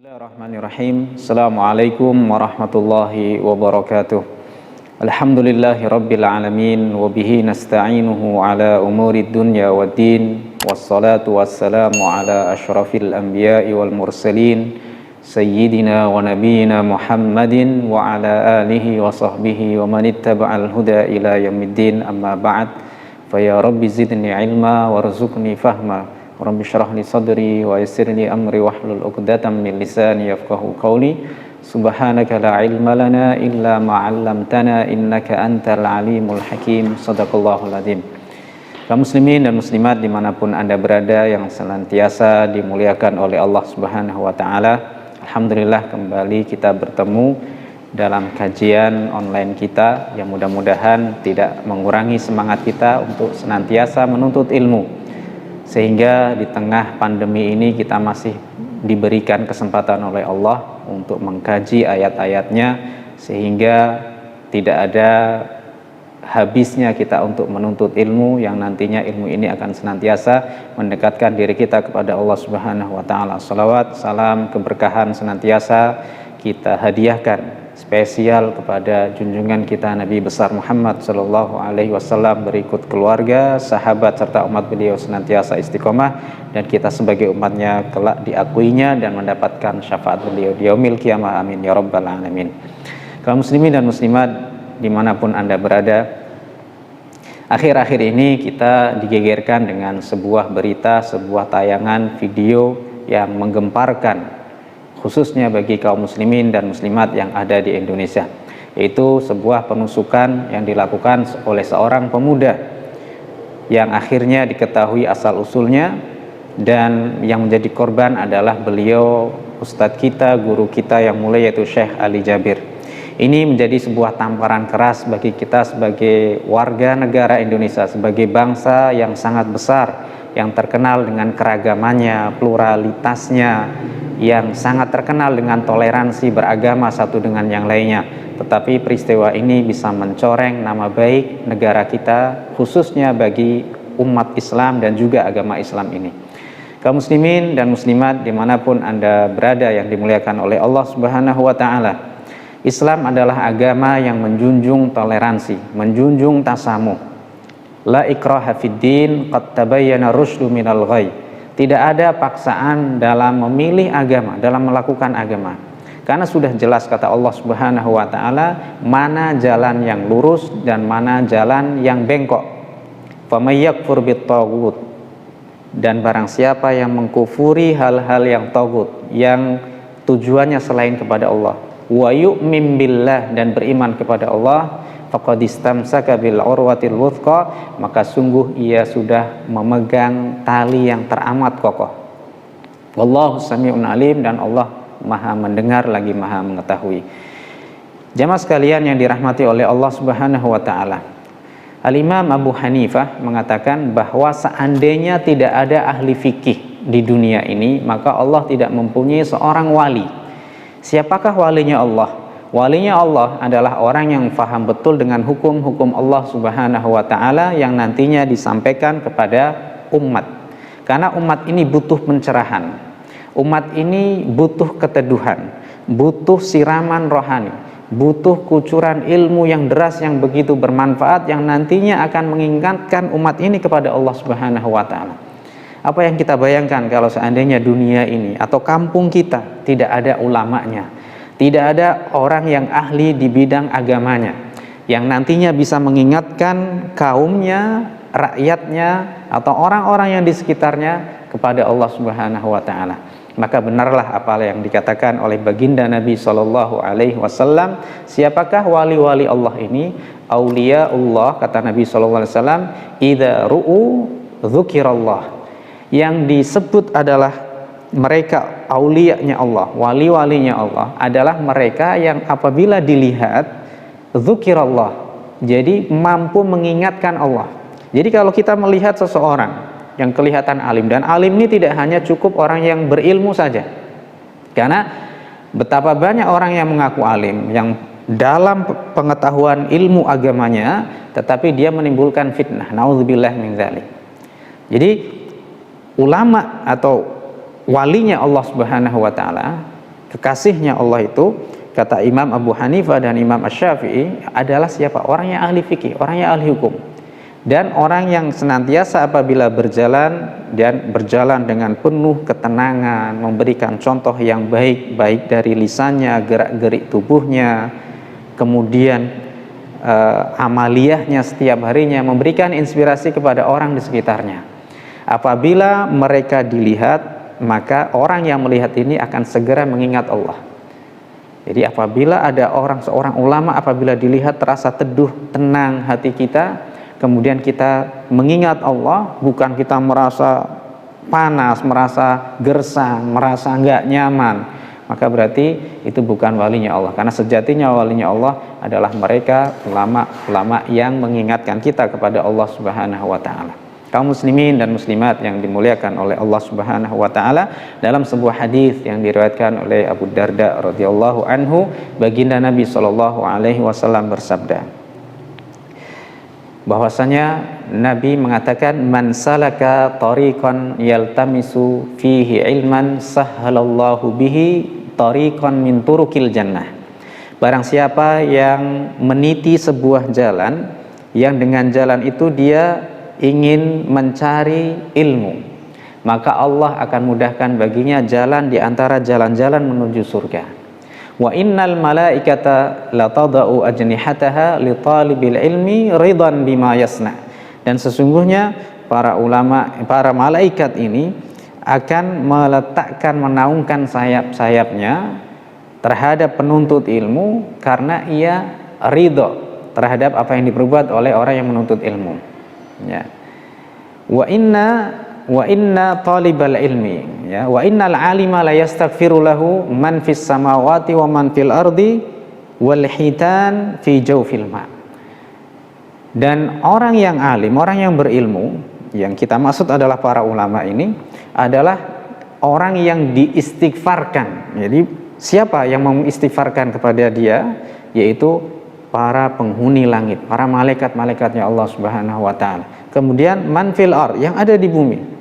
Bismillahirrahmanirrahim. Assalamualaikum warahmatullahi wabarakatuh. Alhamdulillahi rabbil alamin wa bihi nasta'inuhu ala umuri dunya waddin. Wassalatu wassalamu ala asyrafil anbiya'i wal mursalin sayyidina wa nabiyyina Muhammadin wa ala alihi wa sahbihi wa man ittaba'al huda ila yaumiddin. Amma ba'd. Fa ya rabbi zidni ilma warzuqni fahma. Rabbi syrah li sadri wa yassir li amri wahlul 'uqdatam min lisani yafqahu qawli. Subhanaka la ilma lana illa ma 'allamtana innaka antal alimul hakim. Shadaqallahul adzim. Kaum muslimin dan muslimat dimanapun Anda berada yang senantiasa dimuliakan oleh Allah Subhanahu wa taala. Alhamdulillah kembali kita bertemu dalam kajian online kita yang mudah-mudahan tidak mengurangi semangat kita untuk senantiasa menuntut ilmu. Sehingga di tengah pandemi ini kita masih diberikan kesempatan oleh Allah untuk mengkaji ayat-ayatnya, sehingga tidak ada habisnya kita untuk menuntut ilmu yang nantinya ilmu ini akan senantiasa mendekatkan diri kita kepada Allah Subhanahu wa taala. Salawat, salam, keberkahan senantiasa kita hadiahkan spesial kepada junjungan kita Nabi besar Muhammad sallallahu alaihi wasallam, berikut keluarga, sahabat serta umat beliau senantiasa istiqomah, dan kita sebagai umatnya kelak diakuinya dan mendapatkan syafaat beliau di yaumil qiyamah. Amin ya rabbal alamin. Kaum muslimin dan muslimat dimanapun Anda berada, akhir-akhir ini kita digegerkan dengan sebuah berita, sebuah tayangan video yang menggemparkan khususnya bagi kaum muslimin dan muslimat yang ada di Indonesia, yaitu sebuah penusukan yang dilakukan oleh seorang pemuda yang akhirnya diketahui asal-usulnya, dan yang menjadi korban adalah beliau ustadz kita, guru kita yang mulia, yaitu Syekh Ali Jabir. Ini menjadi sebuah tamparan keras bagi kita sebagai warga negara Indonesia, sebagai bangsa yang sangat besar, yang terkenal dengan keragamannya, pluralitasnya, yang sangat terkenal dengan toleransi beragama satu dengan yang lainnya. Tetapi peristiwa ini bisa mencoreng nama baik negara kita, khususnya bagi umat Islam dan juga agama Islam ini. Kaum muslimin dan muslimat dimanapun Anda berada yang dimuliakan oleh Allah Subhanahu wa ta'ala, Islam adalah agama yang menjunjung toleransi, menjunjung tasamuh. La ikraha fid din, qad tabayyana rusydu minal ghayy. Tidak ada paksaan dalam memilih agama, dalam melakukan agama. Karena sudah jelas kata Allah Subhanahu wa taala, mana jalan yang lurus dan mana jalan yang bengkok. Faman yakfur bit-taghut, dan barang siapa yang mengkufuri hal-hal yang taghut, yang tujuannya selain kepada Allah, wa yu'min billah, dan beriman kepada Allah, faqad istamsaka bil urwatil wuthqa, maka sungguh ia sudah memegang tali yang teramat kokoh. Wallahu sami'un alim, dan Allah Maha mendengar lagi Maha mengetahui. Jamaah sekalian yang dirahmati oleh Allah Subhanahu wa taala, Al-Imam Abu Hanifah mengatakan bahwa seandainya tidak ada ahli fikih di dunia ini, maka Allah tidak mempunyai seorang wali. Siapakah walinya Allah? Walinya Allah adalah orang yang faham betul dengan hukum-hukum Allah Subhanahu wa ta'ala yang nantinya disampaikan kepada umat. Karena umat ini butuh pencerahan, umat ini butuh keteduhan, butuh siraman rohani, butuh kucuran ilmu yang deras yang begitu bermanfaat, yang nantinya akan mengingatkan umat ini kepada Allah Subhanahu wa ta'ala. Apa yang kita bayangkan kalau seandainya dunia ini atau kampung kita tidak ada ulamanya, tidak ada orang yang ahli di bidang agamanya, yang nantinya bisa mengingatkan kaumnya, rakyatnya, atau orang-orang yang di sekitarnya kepada Allah Subhanahu wa ta'ala. Maka benarlah apa yang dikatakan oleh baginda Nabi Shallallahu alaihi wasallam, siapakah wali-wali Allah ini? Auliyaullah, kata Nabi Shallallahu alaihi wasallam, idza ru'u dzukirallah. Yang disebut adalah mereka aulianya Allah, wali-walinya Allah adalah mereka yang apabila dilihat dzukirallah, jadi mampu mengingatkan Allah. Jadi kalau kita melihat seseorang yang kelihatan alim, dan alim ini tidak hanya cukup orang yang berilmu saja, karena betapa banyak orang yang mengaku alim, yang dalam pengetahuan ilmu agamanya, tetapi dia menimbulkan fitnah. Nauzubillah min dzalik. Jadi ulama atau walinya Allah Subhanahu wa taala kekasihnya Allah itu, kata Imam Abu Hanifah dan Imam Asy-Syafi'i, adalah siapa? Orang yang ahli fikih, orang yang ahli hukum, dan orang yang senantiasa apabila berjalan dan berjalan dengan penuh ketenangan, memberikan contoh yang baik, baik dari lisannya, gerak-gerik tubuhnya, kemudian amaliyahnya setiap harinya, memberikan inspirasi kepada orang di sekitarnya. Apabila mereka dilihat, maka orang yang melihat ini akan segera mengingat Allah. Jadi apabila ada seorang ulama, apabila dilihat terasa teduh, tenang hati kita, kemudian kita mengingat Allah, bukan kita merasa panas, merasa gersang, merasa nggak nyaman, maka berarti itu bukan walinya Allah. Karena sejatinya walinya Allah adalah mereka ulama-ulama yang mengingatkan kita kepada Allah Subhanahu wa taala. Kaum muslimin dan muslimat yang dimuliakan oleh Allah Subhanahu wa taala, dalam sebuah hadis yang diriwayatkan oleh Abu Darda radhiyallahu anhu, baginda Nabi sallallahu alaihi wasallam bersabda bahwasanya Nabi mengatakan, man salaka tariqan yaltamisu fihi ilman sahhalallahu bihi tariqan min turukil jannah. Barang siapa yang meniti sebuah jalan, yang dengan jalan itu dia ingin mencari ilmu, maka Allah akan mudahkan baginya jalan di antara jalan-jalan menuju surga. Wa innal malaikata latadau ajnihataha li talibil ilmi ridan bima yasna. Dan sesungguhnya para ulama, para malaikat ini akan meletakkan, menaungkan sayap-sayapnya terhadap penuntut ilmu karena ia ridho terhadap apa yang diperbuat oleh orang yang menuntut ilmu. Ya. Wa inna talibal ilmi, ya, wa innal alima la yastaghfiru lahu man fis samawati wa man fil ardi wal hitan fi jawfil ma. Dan orang yang alim, orang yang berilmu, yang kita maksud adalah para ulama ini, adalah orang yang diistighfarkan. Jadi siapa yang mengistighfarkan kepada dia? Yaitu para penghuni langit, para malaikat-malaikatnya Allah Subhanahu wa taala. Kemudian man fil ard, yang ada di bumi.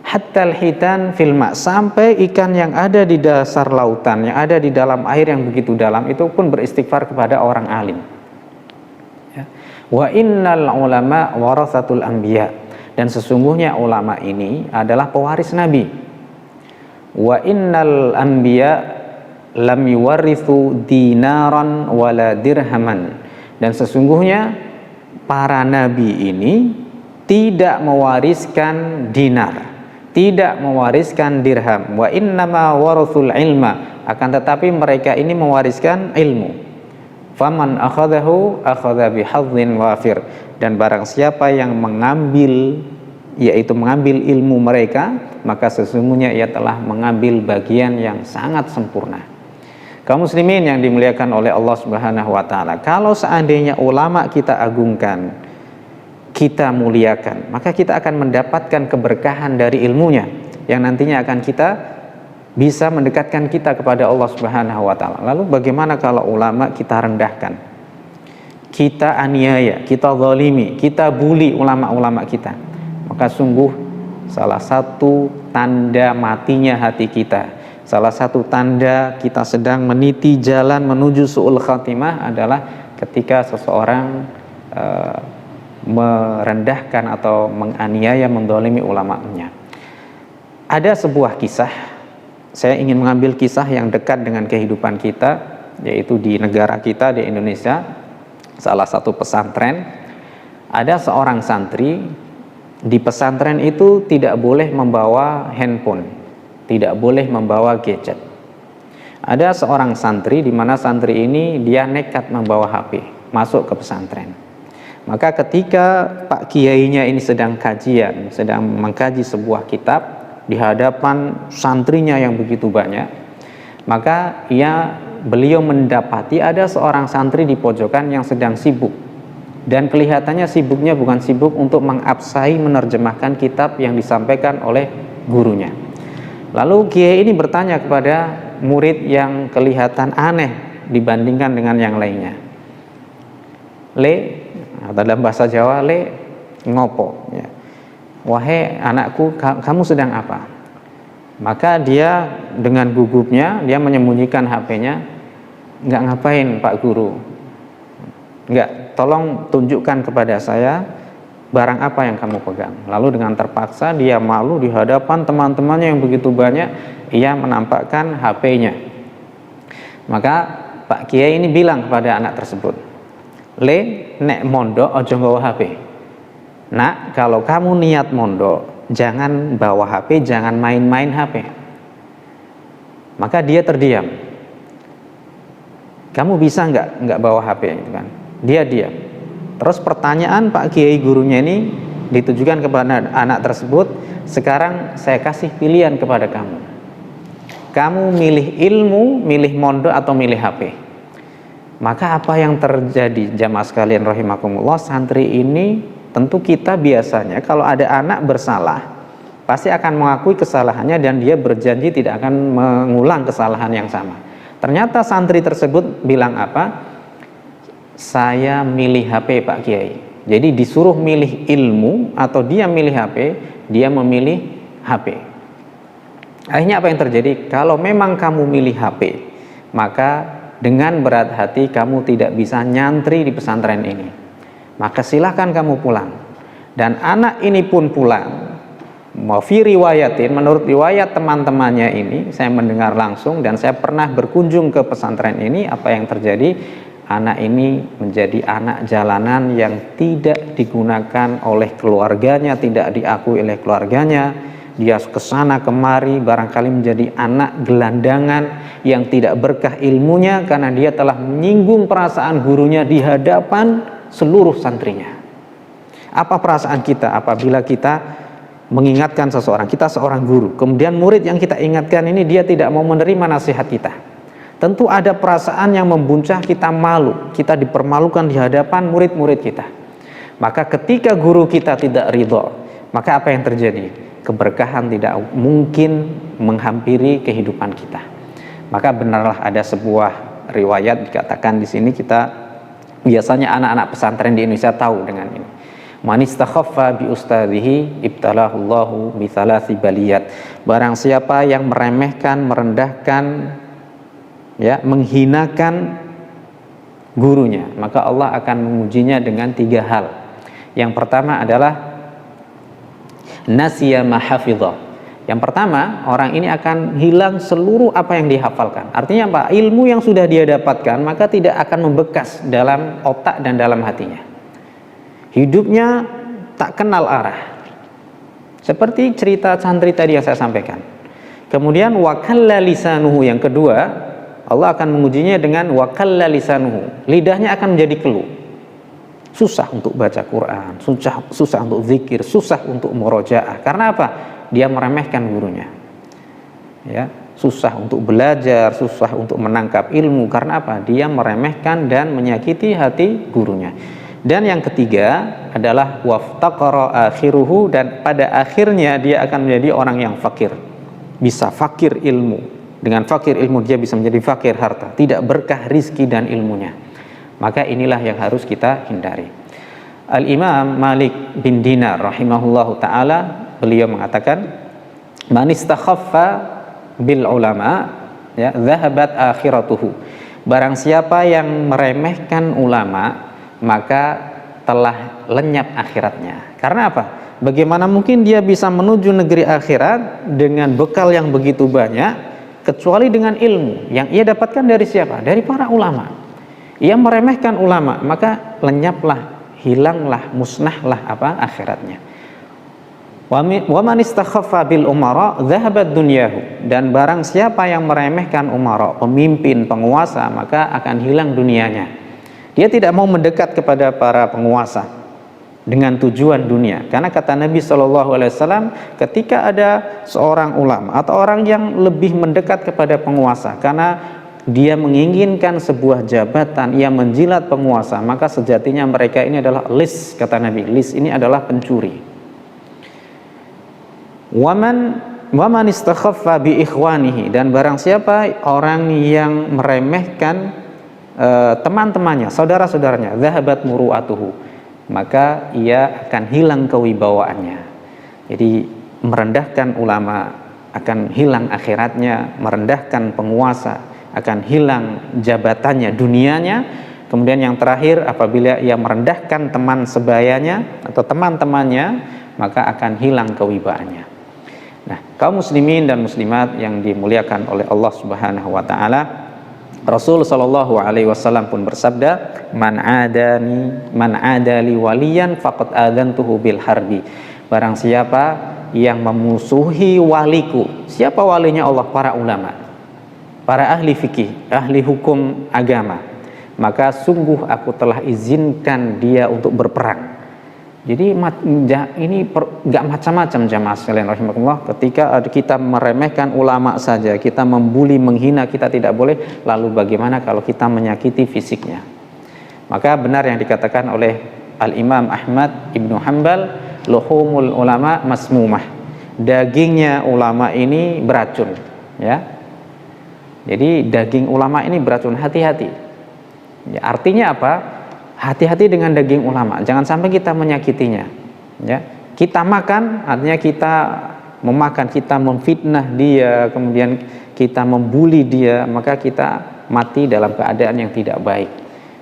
Hattal hitan fil ma, sampai ikan yang ada di dasar lautan, yang ada di dalam air yang begitu dalam, itu pun beristighfar kepada orang alim. Ya. Wa innal ulama waratsatul anbiya, dan sesungguhnya ulama ini adalah pewaris nabi. Wa innal anbiya lam yuwarithu dinaran wala dirhaman, dan sesungguhnya para nabi ini tidak mewariskan dinar, tidak mewariskan dirham. Wa innama warathul ilma, akan tetapi mereka ini mewariskan ilmu. Faman akhadahu akhadha bihadzin wafir, dan barang siapa yang mengambil, yaitu mengambil ilmu mereka, maka sesungguhnya ia telah mengambil bagian yang sangat sempurna. Kaum muslimin yang dimuliakan oleh Allah Subhanahu wa taala, kalau seandainya ulama kita agungkan, kita muliakan, maka kita akan mendapatkan keberkahan dari ilmunya yang nantinya akan kita bisa mendekatkan kita kepada Allah Subhanahu wa taala. Lalu bagaimana kalau ulama kita rendahkan, kita aniaya, kita zalimi, kita bully ulama-ulama kita? Maka sungguh salah satu tanda matinya hati kita, salah satu tanda kita sedang meniti jalan menuju su'ul khatimah adalah ketika seseorang merendahkan atau menganiaya, mendolimi ulamanya. Ada sebuah kisah, saya ingin mengambil kisah yang dekat dengan kehidupan kita, yaitu di negara kita, di Indonesia, salah satu pesantren. Ada seorang santri, di pesantren itu tidak boleh membawa handphone, tidak boleh membawa gadget. Ada seorang santri, di mana santri ini dia nekat membawa HP masuk ke pesantren. Maka ketika Pak Kiainya ini sedang kajian, sedang mengkaji sebuah kitab di hadapan santrinya yang begitu banyak, maka beliau mendapati ada seorang santri di pojokan yang sedang sibuk, dan kelihatannya sibuknya bukan sibuk untuk mengabsai menerjemahkan kitab yang disampaikan oleh gurunya. Lalu Kiai ini bertanya kepada murid yang kelihatan aneh dibandingkan dengan yang lainnya, "Le," atau dalam bahasa Jawa, "Le, ngopo?" Ya. "Wahai anakku, kamu sedang apa?" Maka dia dengan gugupnya dia menyembunyikan HP-nya. Nggak ngapain Pak Guru, nggak, tolong tunjukkan kepada saya barang apa yang kamu pegang. Lalu dengan terpaksa dia malu di hadapan teman-temannya yang begitu banyak, ia menampakkan HP-nya. Maka Pak Kiai ini bilang kepada anak tersebut, "Le, nek mondok ojo nggawa HP. Nak, kalau kamu niat mondok, jangan bawa HP, jangan main-main HP." Maka dia terdiam. "Kamu bisa nggak bawa HP?" gitu kan. Dia diam. Terus pertanyaan Pak Kiai gurunya ini ditujukan kepada anak tersebut, "Sekarang saya kasih pilihan kepada kamu. Kamu milih ilmu, milih mondok atau milih HP?" Maka apa yang terjadi jamaah sekalian rahimakumullah, santri ini tentu kita biasanya kalau ada anak bersalah pasti akan mengakui kesalahannya dan dia berjanji tidak akan mengulang kesalahan yang sama. Ternyata santri tersebut bilang apa? "Saya milih HP Pak Kiai." Jadi disuruh milih ilmu atau dia milih HP, dia memilih HP. Akhirnya apa yang terjadi? Kalau memang kamu milih HP, maka dengan berat hati kamu tidak bisa nyantri di pesantren ini. Maka silahkan kamu pulang. Dan anak ini pun pulang. Fi riwayatin, menurut riwayat teman-temannya ini, saya mendengar langsung dan saya pernah berkunjung ke pesantren ini. Apa yang terjadi? Anak ini menjadi anak jalanan yang tidak digunakan oleh keluarganya, tidak diakui oleh keluarganya. Dia kesana kemari, barangkali menjadi anak gelandangan yang tidak berkah ilmunya karena dia telah menyinggung perasaan gurunya di hadapan seluruh santrinya. Apa perasaan kita apabila kita mengingatkan seseorang, kita seorang guru, kemudian murid yang kita ingatkan ini dia tidak mau menerima nasihat kita? Tentu ada perasaan yang membuncah, kita malu, kita dipermalukan di hadapan murid-murid kita. Maka ketika guru kita tidak ridho, maka apa yang terjadi? Keberkahan tidak mungkin menghampiri kehidupan kita. Maka benarlah ada sebuah riwayat dikatakan di sini, kita biasanya anak-anak pesantren di Indonesia tahu dengan ini. "Man istakhaffa bi ustadzihi ibtalahullahu bi thalathi baliyat." Barang siapa yang meremehkan, merendahkan, ya, menghinakan gurunya, maka Allah akan mengujinya dengan 3 hal. Yang pertama adalah nasiya ma hafidha. Yang pertama, orang ini akan hilang seluruh apa yang dihafalkan. Artinya apa? Ilmu yang sudah dia dapatkan maka tidak akan membekas dalam otak dan dalam hatinya. Hidupnya tak kenal arah. Seperti cerita santri tadi yang saya sampaikan. Kemudian wakalla lisanuhu, yang kedua, Allah akan mengujinya dengan wakalla lisanuhu. Lidahnya akan menjadi keluh. Susah untuk baca Quran, susah untuk zikir, susah untuk murojaah. Karena apa? Dia meremehkan gurunya. Ya, susah untuk belajar, susah untuk menangkap ilmu. Karena apa? Dia meremehkan dan menyakiti hati gurunya. Dan yang ketiga adalah waftaqara akhiruhu, dan pada akhirnya dia akan menjadi orang yang fakir. Bisa fakir ilmu. Dengan fakir ilmu dia bisa menjadi fakir harta, tidak berkah rizki dan ilmunya. Maka inilah yang harus kita hindari. Al-Imam Malik bin Dinar rahimahullahu ta'ala, beliau mengatakan, "Man istakhaffa bil ulama, ya, dhahabat akhiratuhu." Barang siapa yang meremehkan ulama, maka telah lenyap akhiratnya. Karena apa? Bagaimana mungkin dia bisa menuju negeri akhirat dengan bekal yang begitu banyak, kecuali dengan ilmu yang ia dapatkan dari siapa? Dari para ulama. Ia meremehkan ulama, maka lenyaplah, hilanglah, musnahlah apa? Akhiratnya. Wa man istakhaffa bil umara dhahabat dunyahu. Dan barang siapa yang meremehkan umara, pemimpin, penguasa, maka akan hilang dunianya. Dia tidak mau mendekat kepada para penguasa dengan tujuan dunia. Karena kata Nabi SAW, ketika ada seorang ulama atau orang yang lebih mendekat kepada penguasa karena dia menginginkan sebuah jabatan, ia menjilat penguasa, maka sejatinya mereka ini adalah lis, kata Nabi. Lis ini adalah pencuri. Waman istakhaffa bi ikhwanihi, dan barang siapa orang yang meremehkan teman-temannya, saudara-saudaranya, zahabat muru'atuhu, maka ia akan hilang kewibawaannya. Jadi merendahkan ulama akan hilang akhiratnya, merendahkan penguasa, akan hilang jabatannya, dunianya. Kemudian yang terakhir, apabila ia merendahkan teman sebayanya atau teman-temannya, maka akan hilang kewibawaannya. Nah, kaum muslimin dan muslimat yang dimuliakan oleh Allah Subhanahu wa taala, Rasul sallallahu alaihi wasallam pun bersabda, man adali waliyan faqad adantuhu bil harbi. Barang siapa yang memusuhi waliku. Siapa walinya Allah? Para ulama, para ahli fikih, ahli hukum agama. Maka sungguh aku telah izinkan dia untuk berperang. Jadi ini gak macam-macam jamaah sekalian rahimakumullah. Ketika kita meremehkan ulama saja, kita membuli, menghina, kita tidak boleh. Lalu bagaimana kalau kita menyakiti fisiknya? Maka benar yang dikatakan oleh Al-Imam Ahmad Ibnu Hanbal, luhumul ulama masmumah. Dagingnya ulama ini beracun, ya. Jadi daging ulama ini beracun, hati-hati. Ya, artinya apa? Hati-hati dengan daging ulama, jangan sampai kita menyakitinya. Ya, kita makan, artinya kita memakan, kita memfitnah dia, kemudian kita membuli dia, maka kita mati dalam keadaan yang tidak baik.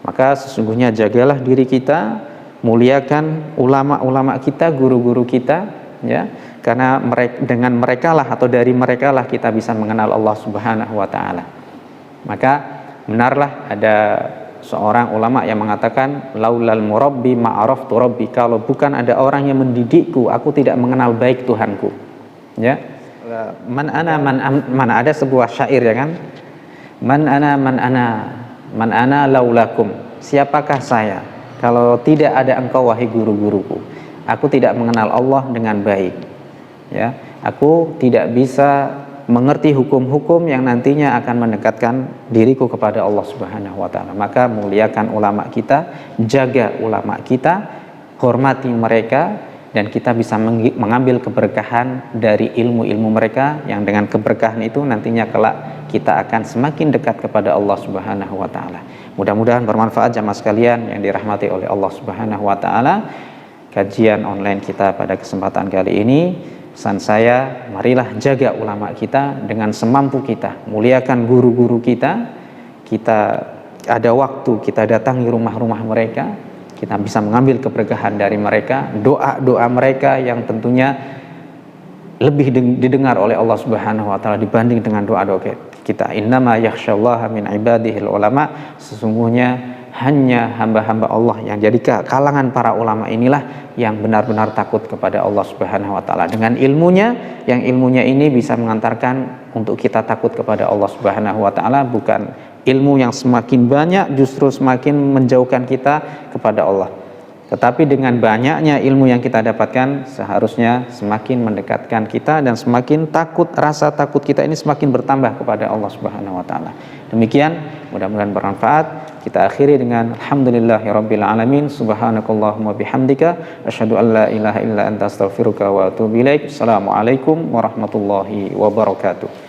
Maka sesungguhnya jagalah diri kita, muliakan ulama-ulama kita, guru-guru kita, ya, karena dengan mereka lah atau dari mereka lah kita bisa mengenal Allah Subhanahu wa taala. Maka benarlah ada seorang ulama yang mengatakan, laulal murabbi ma'araftu rabbi, kalau bukan ada orang yang mendidikku, aku tidak mengenal baik Tuhanku. Ya, man ada sebuah syair, ya kan, man ana laulakum, siapakah saya kalau tidak ada engkau wahai guru-guruku. Aku tidak mengenal Allah dengan baik, ya, aku tidak bisa mengerti hukum-hukum yang nantinya akan mendekatkan diriku kepada Allah Subhanahu wa taala. Maka muliakan ulama kita, jaga ulama kita, hormati mereka, dan kita bisa mengambil keberkahan dari ilmu-ilmu mereka, yang dengan keberkahan itu nantinya kelak kita akan semakin dekat kepada Allah Subhanahu wa taala. Mudah-mudahan bermanfaat jamaah sekalian yang dirahmati oleh Allah Subhanahu wa taala. Kajian online kita pada kesempatan kali ini, pesan saya, marilah jaga ulama kita dengan semampu kita, muliakan guru-guru kita. Kita ada waktu, kita datangi rumah-rumah mereka, kita bisa mengambil keberkahan dari mereka, doa-doa mereka yang tentunya lebih didengar oleh Allah Subhanahu wa taala dibanding dengan doa-doa kita. Innama yakhsyallaha min ibadihil ulama, sesungguhnya hanya hamba-hamba Allah yang jadi kalangan para ulama inilah yang benar-benar takut kepada Allah Subhanahu wa taala. Dengan ilmunya, yang ilmunya ini bisa mengantarkan untuk kita takut kepada Allah Subhanahu wa taala, bukan ilmu yang semakin banyak justru semakin menjauhkan kita kepada Allah. Tetapi dengan banyaknya ilmu yang kita dapatkan, seharusnya semakin mendekatkan kita dan semakin takut, rasa takut kita ini semakin bertambah kepada Allah Subhanahu wa taala. Demikian, mudah-mudahan bermanfaat. Kita akhiri dengan alhamdulillahirabbil alamin, subhanakallahumma bihamdika, asyhadu an la ilaha illa anta astaghfiruka wa atubu ilaik. Assalamualaikum warahmatullahi wabarakatuh.